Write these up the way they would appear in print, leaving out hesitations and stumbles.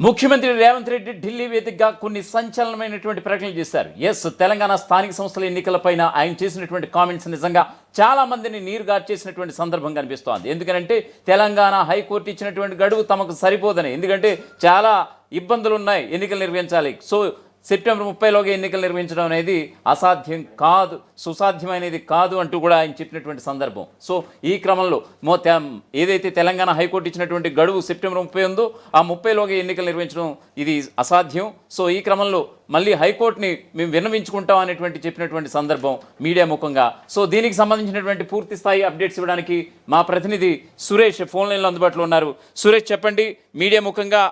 ముఖ్యమంత్రి రేవంత్ రెడ్డి ఢిల్లీ వేదికగా కొన్ని సంచలనమైనటువంటి ప్రకటనలు చేశారు. తెలంగాణ స్థానిక సంస్థల ఎన్నికలపైన ఆయన చేసినటువంటి కామెంట్స్ నిజంగా చాలా మందిని నీరుగార్చేసినటువంటి సందర్భం కనిపిస్తోంది. ఎందుకంటే తెలంగాణ హైకోర్టు ఇచ్చినటువంటి గడువు తమకు సరిపోదని, ఎందుకంటే చాలా ఇబ్బందులు ఉన్నాయి, ఎన్నికలు నిర్వహించాలి. సెప్టెంబర్ 30లోగా ఎన్నికలు నిర్వహించడం అనేది అసాధ్యం కాదు, సుసాధ్యమైనది కాదు అంటూ కూడా ఆయన చెప్పినటువంటి సందర్భం. ఈ క్రమంలో ఏదైతే తెలంగాణ హైకోర్టు ఇచ్చినటువంటి గడువు సెప్టెంబర్ 30 ఉందో ఆ 30లోగా ఎన్నికలు నిర్వహించడం ఇది అసాధ్యం. ఈ క్రమంలో మళ్ళీ హైకోర్టుని మేము విన్నవించుకుంటాం అనేటువంటి చెప్పినటువంటి సందర్భం మీడియా ముఖంగా. దీనికి సంబంధించినటువంటి పూర్తి స్థాయి అప్డేట్స్ ఇవ్వడానికి మా ప్రతినిధి సురేష్ ఫోన్ లైన్లో అందుబాటులో ఉన్నారు. సురేష్, చెప్పండి, మీడియా ముఖంగా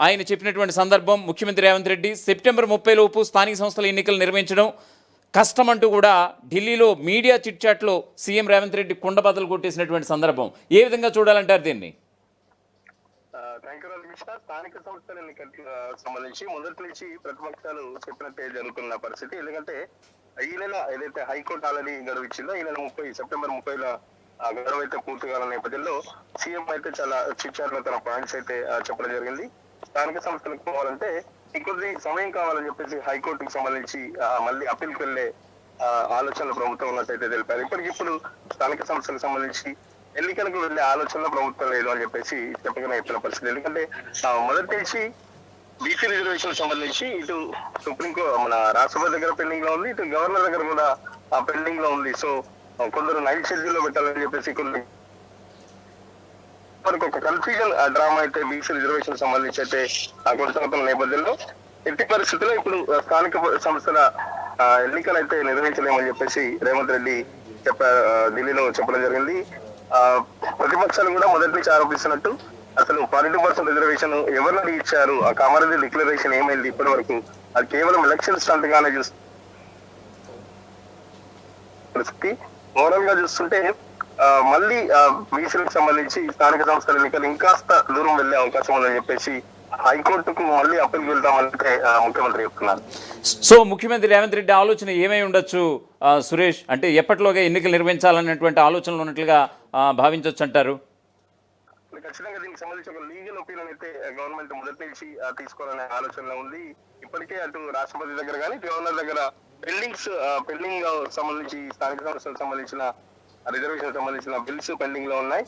ఆయన చెప్పినటువంటి సందర్భం, ముఖ్యమంత్రి రేవంత్ రెడ్డి సెప్టెంబర్ 30 లోపు స్థానిక సంస్థల ఎన్నికలు నిర్వహించడం కష్టమంటూ కూడా ఢిల్లీలో మీడియా చిట్చాట్లో సీఎం రేవంత్ రెడ్డి కుండబద్దలు కొట్టేసినటువంటి సందర్భం. ఏ విధంగా చూడాలంటారు దీన్ని? స్థానిక సంస్థల ఎన్నికలకు సంబంధించి మొదటి నుంచి ప్రతిపక్షాలు చెప్పినట్టే జరుగుతున్న పరిస్థితి. ఎందుకంటే ఈ నెల ఏదైతే హైకోర్టు ఆల్రెడీ గడువు ఇచ్చిందో ఈ నెల సెప్టెంబర్ 30 గడువు అయితే పూర్తి కావాలనే నేపథ్యంలో సీఎం అయితే చాలా చిట్చాట్లో తన పాయింట్స్ అయితే చెప్పడం జరిగింది. స్థానిక సంస్థలకు పోవాలంటే ఇంకొద్ది సమయం కావాలని చెప్పేసి హైకోర్టుకు సంబంధించి మళ్ళీ అప్పీల్కి వెళ్లే ఆలోచనలు ప్రభుత్వం ఉన్నట్టయితే తెలిపారు. ఇప్పటికిప్పుడు స్థానిక సంస్థలకు సంబంధించి ఎన్నికలకు వెళ్లే ఆలోచనలో ప్రభుత్వం లేదు అని చెప్పేసి చెప్పగానే చెప్పిన పరిస్థితి. ఎందుకంటే మొదటి నుంచి బీసీ రిజర్వేషన్ సంబంధించి ఇటు సుప్రీంకోర్టు మన రాష్ట్రపతి దగ్గర పెండింగ్ లో ఉంది, ఇటు గవర్నర్ దగ్గర కూడా పెండింగ్ లో ఉంది. కొందరు నైట్ షెడ్యూల్ లో పెట్టాలని చెప్పేసి కొన్ని ఒక కన్ఫ్యూజన్ డ్రామా అయితే బీసీ రిజర్వేషన్ సంబంధించి అయితే కొనసాగుతున్న నేపథ్యంలో ఎట్టి పరిస్థితుల్లో ఇప్పుడు స్థానిక సంస్థల ఎన్నికలు అయితే నిర్వహించలేమని చెప్పేసి రేవంత్ రెడ్డి ఢిల్లీలో చెప్పడం జరిగింది. ప్రతిపక్షాలు కూడా మొదటి నుంచి ఆరోపిస్తున్నట్టు అసలు 42% రిజర్వేషన్ ఎవరిని అడిగి ఇచ్చారు, ఆ కామారెడ్డి డిక్లరేషన్ ఏమైంది ఇప్పటి వరకు, అది కేవలం ఎలక్షన్ స్టంట్ గానే పరిస్థితి. ఓవరాల్ గా చూస్తుంటే మళ్ళీ బీసీలకు సంబంధించి స్థానిక సంస్థల ఎన్నికలు ఇంకాస్త దూరం వెళ్లే అవకాశం ఉందని చెప్పేసి హైకోర్టుకు మళ్ళీ అప్పీల్ వెళ్తామంటే ముఖ్యమంత్రి చెప్తున్నారు. ముఖ్యమంత్రి రేవంత్ రెడ్డి ఆలోచన ఏమై ఉండొచ్చు సురేష్? అంటే ఎప్పటిలోగా ఎన్నికలు నిర్వహించాలనేటువంటి ఆలోచనలు ఉన్నట్లుగా భావించవచ్చు అంటారు? ఖచ్చితంగా దీనికి సంబంధించి ఒక లీగల్ ఒపీనియన్ అయితే గవర్నమెంట్ మొదటి నుంచి తీసుకోవాలనే ఆలోచనలో ఉంది. ఇప్పటికే అటు రాష్ట్రపతి దగ్గర కానీ గవర్నర్ దగ్గర పెండింగ్ సంబంధించి స్థానిక సంస్థలకు సంబంధించిన రిజర్వేషన్ సంబంధించిన బిల్స్ పెండింగ్ లో ఉన్నాయి.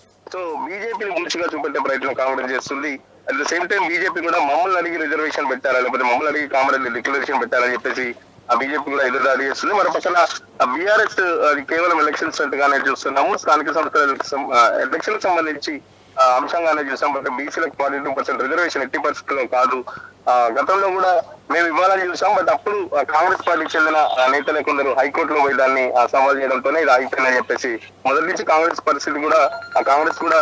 బీజేపీని ముందుగా చూపెట్టే ప్రయత్నం కాంగ్రెస్ చేస్తుంది. At the same time BJP కూడా మమ్మల్ని అడిగి రిజర్వేషన్ పెట్టారా, లేకపోతే మమ్మల్ని అడిగి కామారెడ్డి డిక్లరేషన్ పెట్టారని చెప్పేసి ఆ బీజేపీ కూడా ఎదురుదాడి చేస్తుంది. మరో పక్కన బీఆర్ఎస్ అది కేవలం ఎలక్షన్స్ గానే చూస్తున్నాము. స్థానిక సంస్థల ఎలక్షన్ సంబంధించి అంశంగానే చూసాం. బట్ బీసీలకు 42% రిజర్వేషన్ ఎట్టి పరిస్థితుల్లో కాదు. గతంలో కూడా మేము ఇవ్వాలని చూసాం, బట్ అప్పుడు కాంగ్రెస్ పార్టీకి చెందిన నేతలే కొందరు హైకోర్టులో పోయి దాన్ని సవాల్ చేయడంతోనే ఇది అయిపోయిందని చెప్పేసి మొదటి నుంచి కాంగ్రెస్ పరిస్థితి కూడా కాంగ్రెస్ కూడా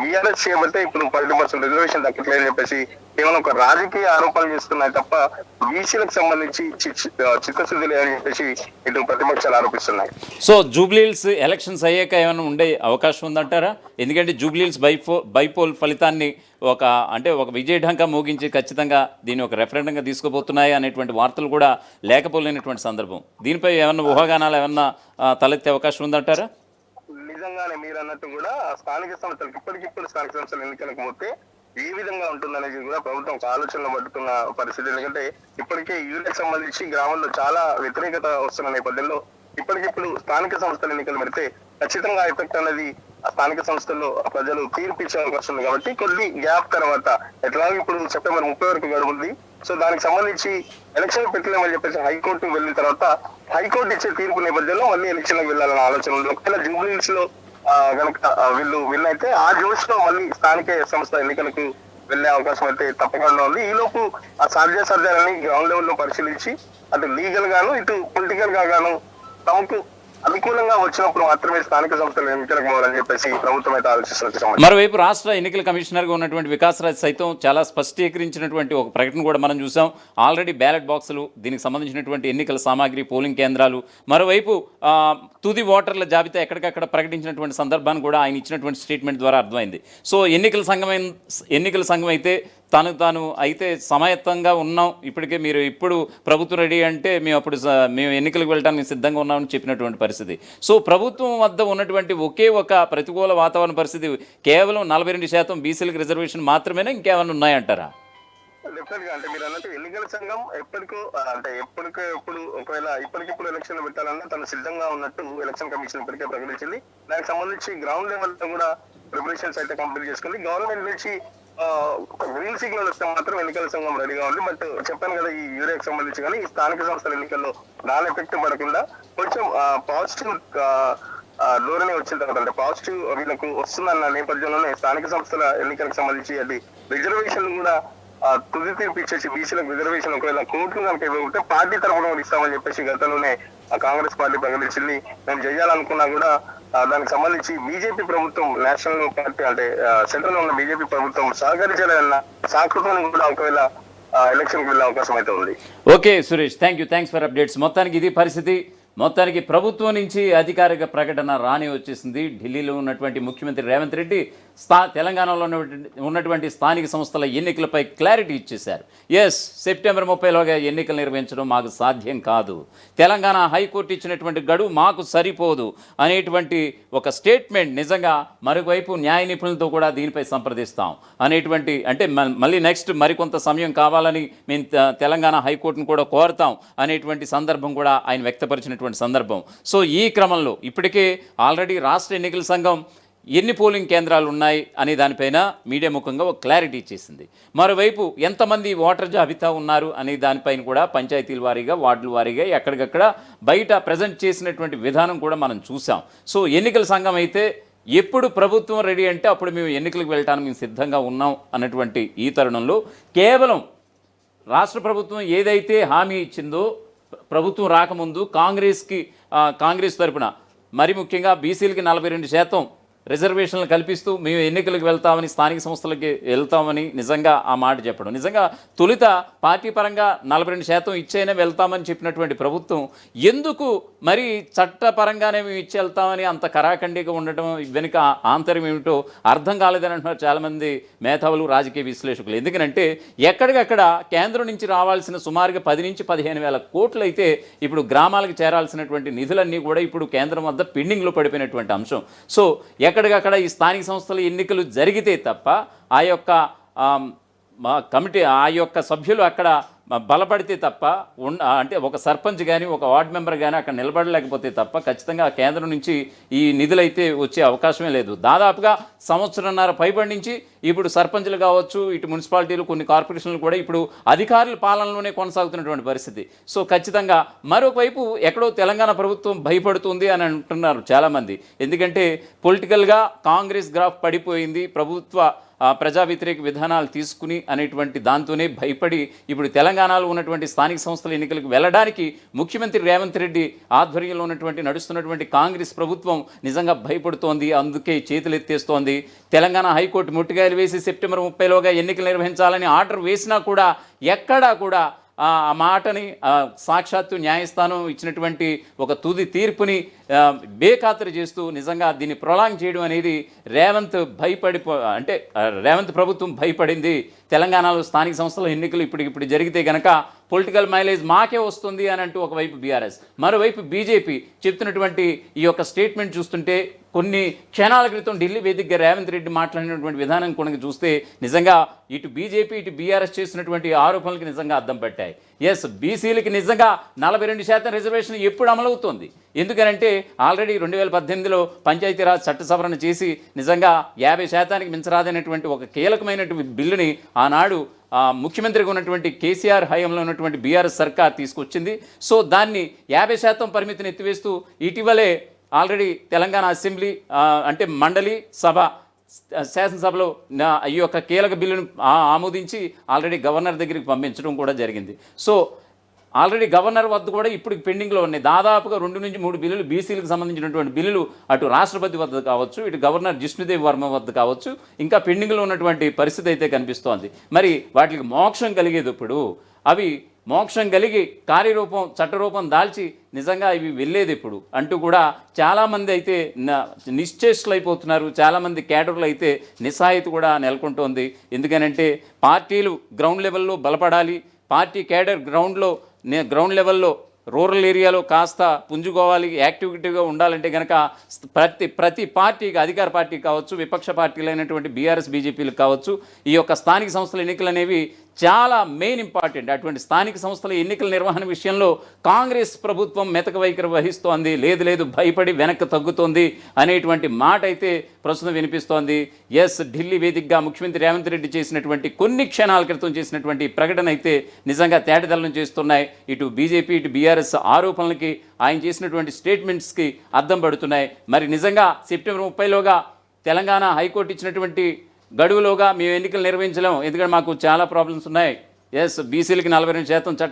బీఆర్ఎస్ చేయబట్టే ఇప్పుడు 42% రిజర్వేషన్ దక్కట్లేదని చెప్పేసి కేవలం ఒక రాజకీయ ఆరోపణలు చేస్తున్నాయి తప్ప బీసీలకు సంబంధించి చిత్తశుద్ధి లేదని చెప్పేసి ఇటు ప్రతిపక్షాలు ఆరోపిస్తున్నాయి. జూబ్లీహిల్స్ ఎలక్షన్స్ అయ్యాక ఏమైనా ఉండే అవకాశం ఉందంటారా? ఎందుకంటే జూబ్లీహిల్స్ బైపోల్ ఫలితాన్ని ఒక విజయఢంకా మోగించి ఖచ్చితంగా దీన్ని ఒక రెఫరెండంగా తీసుకోబోతున్నాయి అనేటువంటి వార్తలు కూడా లేకపోలేనటువంటి సందర్భం. దీనిపై ఏమన్నా ఊహాగానాలు ఏమన్నా తలెత్తే అవకాశం ఉందంటారా? నిజంగానే మీరు అన్నట్టు కూడా స్థానిక సంస్థలకు ఇప్పటికిప్పుడు స్థానిక సంస్థల ఎన్నికలకు పోతే ఏ విధంగా ఉంటుందనేది కూడా ప్రభుత్వం ఒక ఆలోచనలో పట్టుకున్న పరిస్థితి. ఎందుకంటే ఇప్పటికే యూరియాకి సంబంధించి గ్రామంలో చాలా వ్యతిరేకత వస్తున్న నేపథ్యంలో ఇప్పటికిప్పుడు స్థానిక సంస్థల ఎన్నికలు పెడితే ఖచ్చితంగా ఎఫెక్ట్ అనేది ఆ స్థానిక సంస్థల్లో ప్రజలు తీర్పు ఇచ్చే అవకాశం ఉంది. కాబట్టి కొద్ది గ్యాప్ తర్వాత ఎట్లాగో ఇప్పుడు సెప్టెంబర్ 30 వరకు గడువు ఉంది. దానికి సంబంధించి ఎలక్షన్ పెట్టలేమని చెప్పేసి హైకోర్టుకు వెళ్ళిన తర్వాత హైకోర్టు ఇచ్చే తీర్పు నేపథ్యంలో మళ్ళీ ఎలక్షన్లకు వెళ్ళాలన్న ఆలోచన ఉంది. ఒకవేళ జూబ్లీహిల్స్ లో కనుక వీళ్ళు అయితే ఆ జోష్ లో మళ్ళీ స్థానిక సంస్థ ఎన్నికలకు వెళ్లే అవకాశం అయితే తప్పకుండా ఉంది. ఈ లోపు ఆ సాధ్యాసాధ్యాలని గ్రౌండ్ లెవెల్ లో పరిశీలించి అటు లీగల్ గాను ఇటు పొలిటికల్ గా గాను తమకు అనుకూలంగా వచ్చినప్పుడు మాత్రమే స్థానిక సంస్థలు ఎన్నికలకు పోవాలని చెప్పేసి ప్రభుత్వం అయితే ఆలోచిస్తున్నట్టు. మరోవైపు రాష్ట్ర ఎన్నికల కమిషనర్ గా ఉన్నటువంటి వికాస్ రాజ్ సైతం చాలా స్పష్టీకరించినటువంటి ఒక ప్రకటన కూడా మనం చూసాం. ఆల్రెడీ బ్యాలెట్ బాక్సులు, దీనికి సంబంధించినటువంటి ఎన్నికల సామాగ్రి, పోలింగ్ కేంద్రాలు, మరోవైపు తుది ఓటర్ల జాబితా ఎక్కడికక్కడ ప్రకటించినటువంటి సందర్భాన్ని కూడా ఆయన ఇచ్చినటువంటి స్టేట్మెంట్ ద్వారా అర్థమైంది. ఎన్నికల సంఘం అయితే తాను అయితే సమాయత్తంగా ఉన్నాం, ఇప్పటికే మీరు ఇప్పుడు ప్రభుత్వం రెడీ అంటే మేము ఎన్నికలకు వెళ్ళడానికి సిద్ధంగా ఉన్నామని చెప్పినటువంటి పరిస్థితి. ప్రభుత్వం వద్ద ఉన్నటువంటి ఒకే ఒక ప్రతికూల వాతావరణ పరిస్థితి కేవలం 42% బీసీలకు రిజర్వేషన్ మాత్రమేనా, ఇంకేమైనా ఉన్నాయంటారా? డెఫినెట్ గా అంటే మీరు అన్నట్టు ఎన్నికల సంఘం ఎప్పుడు ఒకవేళ ఇప్పటికిప్పుడు ఎలక్షన్ పెట్టాలన్నా తను సిద్ధంగా ఉన్నట్టు ఎలక్షన్ కమిషన్ ఇప్పటికే ప్రకటించింది. దానికి సంబంధించి గ్రౌండ్ లెవెల్ లో కూడా ప్రిపరేషన్స్ అయితే కంప్లీట్ చేసుకుంది. గవర్నమెంట్ నుంచి గ్రీన్ సిగ్నల్ వస్తే మాత్రం ఎన్నికల సంఘం రెడీగా ఉంది. బట్ చెప్పాను కదా, ఈ యూరియాకి సంబంధించి కానీ ఈ స్థానిక సంస్థల ఎన్నికల్లో దాని ఎఫెక్ట్ పడకుండా కొంచెం పాజిటివ్ ధోరణి వచ్చిన తర్వాత అంటే పాజిటివ్ వీళ్ళకు వస్తుందన్న నేపథ్యంలోనే స్థానిక సంస్థల ఎన్నికలకు సంబంధించి అది రిజర్వేషన్ కూడా తుది తీర్పు ఇచ్చేసి బీసీలకు రిజర్వేషన్ ఒకవేళ కోర్టులు కనుక ఇవ్వకుంటే పార్టీ తరఫున ఇస్తామని చెప్పేసి గతంలోనే కాంగ్రెస్ పార్టీ ప్రకటించింది. మేము చేయాలనుకున్నా కూడా దానికి సంబంధించి బీజేపీ ప్రభుత్వం నేషనల్ పార్టీ అంటే సెంట్రల్ లో ఉన్న బీజేపీ ప్రభుత్వం సహకరించాలన్న సాకృతాన్ని కూడా ఒకవేళ ఎలక్షన్ కి వెళ్ళే అవకాశం అయితే ఉంది. Okay Suresh, thanks for updates. మొత్తానికి ఇది పరిస్థితి. మొత్తానికి ప్రభుత్వం నుంచి అధికారిక ప్రకటన రాని వచ్చేసింది. ఢిల్లీలో ఉన్నటువంటి ముఖ్యమంత్రి రేవంత్ రెడ్డి తెలంగాణలో ఉన్నటువంటి స్థానిక సంస్థల ఎన్నికలపై క్లారిటీ ఇచ్చేశారు. సెప్టెంబర్ 30లోగా ఎన్నికలు నిర్వహించడం మాకు సాధ్యం కాదు, తెలంగాణ హైకోర్టు ఇచ్చినటువంటి గడువు మాకు సరిపోదు అనేటువంటి ఒక స్టేట్మెంట్. నిజంగా మరోవైపు న్యాయ నిపుణులతో కూడా దీనిపై సంప్రదిస్తాం అనేటువంటి, అంటే మళ్ళీ నెక్స్ట్ మరికొంత సమయం కావాలని మేము తెలంగాణ హైకోర్టును కూడా కోరుతాం అనేటువంటి సందర్భం కూడా ఆయన వ్యక్తపరిచినటువంటి సందర్భం. సో ఈ క్రమంలో ఇప్పటికే ఆల్రెడీ రాష్ట్ర ఎన్నికల సంఘం ఎన్ని పోలింగ్ కేంద్రాలు ఉన్నాయి అనే దానిపైన మీడియా ముఖంగా ఒక క్లారిటీ ఇచ్చేసింది. మరోవైపు ఎంతమంది ఓటర్ జాబితా ఉన్నారు అనే దానిపైన కూడా పంచాయతీల వారీగా వార్డుల వారీగా ఎక్కడికక్కడ బయట ప్రజెంట్ చేసినటువంటి విధానం కూడా మనం చూసాం. సో ఎన్నికల సంఘం అయితే ఎప్పుడు ప్రభుత్వం రెడీ అంటే అప్పుడు మేము ఎన్నికలకు వెళ్ళటానికి మేము సిద్ధంగా ఉన్నాం అన్నటువంటి ఈ తరుణంలో కేవలం రాష్ట్ర ప్రభుత్వం ఏదైతే హామీ ఇచ్చిందో ప్రభుత్వం రాకముందు కాంగ్రెస్ తరపున మరి ముఖ్యంగా బీసీలకి 42% రిజర్వేషన్లు కల్పిస్తూ మేము ఎన్నికలకు వెళ్తామని, స్థానిక సంస్థలకి వెళ్తామని నిజంగా ఆ మాట చెప్పడం, నిజంగా తొలుత పార్టీ పరంగా 42% ఇచ్చైనా వెళ్తామని చెప్పినటువంటి ప్రభుత్వం ఎందుకు మరి చట్టపరంగానే మేము ఇచ్చి వెళ్తామని అంత కరాఖండిగా ఉండటం వెనుక ఆంతర్యం ఏమిటో అర్థం కాలేదని అంటున్నారు చాలామంది మేధావులు, రాజకీయ విశ్లేషకులు. ఎందుకంటే ఎక్కడికక్కడ కేంద్రం నుంచి రావాల్సిన సుమారుగా 10 నుంచి 15 వేల కోట్లు అయితే ఇప్పుడు గ్రామాలకు చేరాల్సినటువంటి నిధులన్నీ కూడా ఇప్పుడు కేంద్రం వద్ద పెండింగ్లో పడిపోయినటువంటి అంశం. సో ఎక్కడికక్కడ ఈ స్థానిక సంస్థల ఎన్నికలు జరిగితే తప్ప ఆ యొక్క కమిటీ ఆ యొక్క సభ్యులు అక్కడ బలపడితే తప్ప అంటే ఒక సర్పంచ్ కానీ ఒక వార్డు మెంబర్ కానీ అక్కడ నిలబడలేకపోతే తప్ప ఖచ్చితంగా కేంద్రం నుంచి ఈ నిధులైతే వచ్చే అవకాశమే లేదు. దాదాపుగా సంవత్సరంన్నర పైబడి నుంచి ఇప్పుడు సర్పంచ్లు కావచ్చు, ఇటు మున్సిపాలిటీలు, కొన్ని కార్పొరేషన్లు కూడా ఇప్పుడు అధికారుల పాలనలోనే కొనసాగుతున్నటువంటి పరిస్థితి. సో ఖచ్చితంగా మరొకవైపు ఎక్కడో తెలంగాణ ప్రభుత్వం భయపడుతుంది అని అంటున్నారు చాలామంది. ఎందుకంటే పొలిటికల్గా కాంగ్రెస్ గ్రాఫ్ పడిపోయింది, ప్రభుత్వ ప్రజా వ్యతిరేక విధానాలు తీసుకుని అనేటువంటి దాంతోనే భయపడి ఇప్పుడు తెలంగాణలో ఉన్నటువంటి స్థానిక సంస్థల ఎన్నికలకు వెళ్ళడానికి ముఖ్యమంత్రి రేవంత్ రెడ్డి ఆధ్వర్యంలో నడుస్తున్నటువంటి కాంగ్రెస్ ప్రభుత్వం నిజంగా భయపడుతోంది. అందుకే చేతులు ఎత్తేస్తోంది. తెలంగాణ హైకోర్టు ముట్టుగాయలు వేసి సెప్టెంబర్ 30లోగా ఎన్నికలు నిర్వహించాలని ఆర్డర్ వేసినా కూడా ఎక్కడా కూడా ఆ మాటని సాక్షాత్తు న్యాయస్థానం ఇచ్చినటువంటి ఒక తుది తీర్పుని బేఖాతరు చేస్తూ నిజంగా దీన్ని ప్రొలాంగ్ చేయడం అనేది రేవంత్ ప్రభుత్వం భయపడింది. తెలంగాణలో స్థానిక సంస్థల ఎన్నికలు ఇప్పుడు జరిగితే గనక పొలిటికల్ మైలేజ్ మాకే వస్తుంది అని అంటూ ఒకవైపు బీఆర్ఎస్, మరోవైపు బీజేపీ చెప్తున్నటువంటి ఈ యొక్క స్టేట్మెంట్ చూస్తుంటే కొన్ని క్షణాల క్రితం ఢిల్లీ వేదికగా రేవంత్ రెడ్డి మాట్లాడినటువంటి విధానం కొనకి చూస్తే నిజంగా ఇటు బీజేపీ ఇటు బీఆర్ఎస్ చేసినటువంటి ఆరోపణలకి నిజంగా అద్దం పట్టాయి. బీసీలకి నిజంగా 42% రిజర్వేషన్ ఎప్పుడు అమలవుతుంది? ఎందుకనంటే ఆల్రెడీ 2018లో పంచాయతీరాజ్ చట్ట సవరణ చేసి నిజంగా 50% మించరాదనేటువంటి ఒక కీలకమైనటువంటి బిల్లుని ఆనాడు ముఖ్యమంత్రిగా ఉన్నటువంటి కేసీఆర్ హయాంలో ఉన్నటువంటి బీఆర్ఎస్ సర్కార్ తీసుకొచ్చింది. సో దాన్ని 50% పరిమితిని ఎత్తివేస్తూ ఇటీవలే ఆల్రెడీ తెలంగాణ అసెంబ్లీ అంటే మండలి సభ శాసనసభలో ఈ యొక్క కీలక బిల్లును ఆమోదించి ఆల్రెడీ గవర్నర్ దగ్గరికి పంపించడం కూడా జరిగింది. సో ఆల్రెడీ గవర్నర్ వద్ద కూడా ఇప్పుడు పెండింగ్లో ఉన్నాయి. దాదాపుగా 2 నుంచి 3 బిల్లులు బీసీలకు సంబంధించినటువంటి బిల్లులు అటు రాష్ట్రపతి వద్ద కావచ్చు, ఇటు గవర్నర్ జిష్ణుదేవ్ వర్మ వద్ద కావచ్చు, ఇంకా పెండింగ్లో ఉన్నటువంటి పరిస్థితి అయితే కనిపిస్తోంది. మరి వాటికి మోక్షం కలిగేది ఇప్పుడు, అవి మోక్షం కలిగి కార్యరూపం చట్టరూపం దాల్చి నిజంగా ఇవి వెళ్ళేది ఇప్పుడు అంటూ కూడా చాలామంది అయితే నిశ్చేష్లైపోతున్నారు. చాలామంది కేడర్లు అయితే నిస్సహాయత కూడా నెలకొంటోంది. ఎందుకనంటే పార్టీలు గ్రౌండ్ లెవెల్లో బలపడాలి, పార్టీ కేడర్ గ్రౌండ్ లెవెల్లో రూరల్ ఏరియాలో కాస్త పుంజుకోవాలి, యాక్టివిటీగా ఉండాలంటే కనుక ప్రతి పార్టీకి, అధికార పార్టీ కావచ్చు, విపక్ష పార్టీలు అయినటువంటి బీఆర్ఎస్ బీజేపీలకు కావచ్చు, ఈ యొక్క స్థానిక సంస్థల ఎన్నికలు అనేవి చాలా మెయిన్ ఇంపార్టెంట్. అటువంటి స్థానిక సంస్థల ఎన్నికల నిర్వహణ విషయంలో కాంగ్రెస్ ప్రభుత్వం మెతక వైఖరి వహిస్తోంది, లేదు భయపడి వెనక్కి తగ్గుతోంది అనేటువంటి మాట అయితే ప్రస్తుతం వినిపిస్తోంది. ఎస్, ఢిల్లీ వేదికగా ముఖ్యమంత్రి రేవంత్ రెడ్డి చేసినటువంటి కొన్ని క్షణాల క్రితం చేసినటువంటి ప్రకటన అయితే నిజంగా తేటతెల్లం చేస్తున్నాయి. ఇటు బీజేపీ ఇటు బీఆర్ఎస్ ఆరోపణలకి ఆయన చేసినటువంటి స్టేట్మెంట్స్కి అద్దం పడుతున్నాయి. మరి నిజంగా సెప్టెంబర్ 30లోగా తెలంగాణ హైకోర్టు ఇచ్చినటువంటి గడువులోగా మేము ఎన్నికలు నిర్వహించలేము, ఎందుకంటే మాకు చాలా ప్రాబ్లమ్స్ ఉన్నాయి. ఎస్, బీసీలకి 42%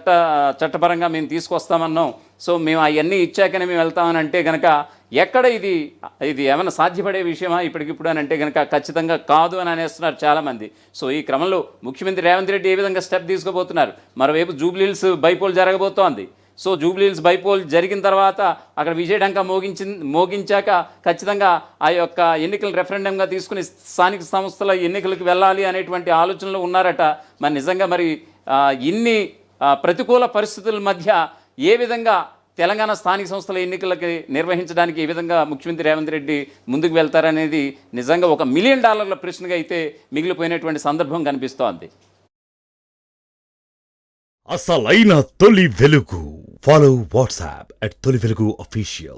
చట్టపరంగా మేము తీసుకొస్తామన్నాం. సో మేము అవన్నీ ఇచ్చాకనే మేము వెళ్తామని అంటే కనుక ఎక్కడ ఇది ఏమైనా సాధ్యపడే విషయమా ఇప్పటికిప్పుడు అని అంటే కనుక ఖచ్చితంగా కాదు అని అనేస్తున్నారు చాలామంది. సో ఈ క్రమంలో ముఖ్యమంత్రి రేవంత్ రెడ్డి ఏ విధంగా స్టెప్ తీసుకోబోతున్నారు? మరోవైపు జూబ్లీహిల్స్ బైపోల్ జరగబోతోంది. సో జూబ్లీహిల్స్ బైపోల్ జరిగిన తర్వాత అక్కడ విజయడంక మోగించాక ఖచ్చితంగా ఆ యొక్క ఎన్నికలు రెఫరెండంగా తీసుకుని స్థానిక సంస్థల ఎన్నికలకు వెళ్ళాలి అనేటువంటి ఆలోచనలో ఉన్నారట. మరి నిజంగా మరి ఇన్ని ప్రతికూల పరిస్థితుల మధ్య ఏ విధంగా తెలంగాణ స్థానిక సంస్థల ఎన్నికలకి నిర్వహించడానికి ఏ విధంగా ముఖ్యమంత్రి రేవంత్ రెడ్డి ముందుకు వెళ్తారనేది నిజంగా ఒక $1 మిలియన్ ప్రశ్నగా అయితే మిగిలిపోయినటువంటి సందర్భం కనిపిస్తోంది. అసలైన తొలి వెలుగు. ఫాలో వాట్సాప్ @తొలి వెలుగు official.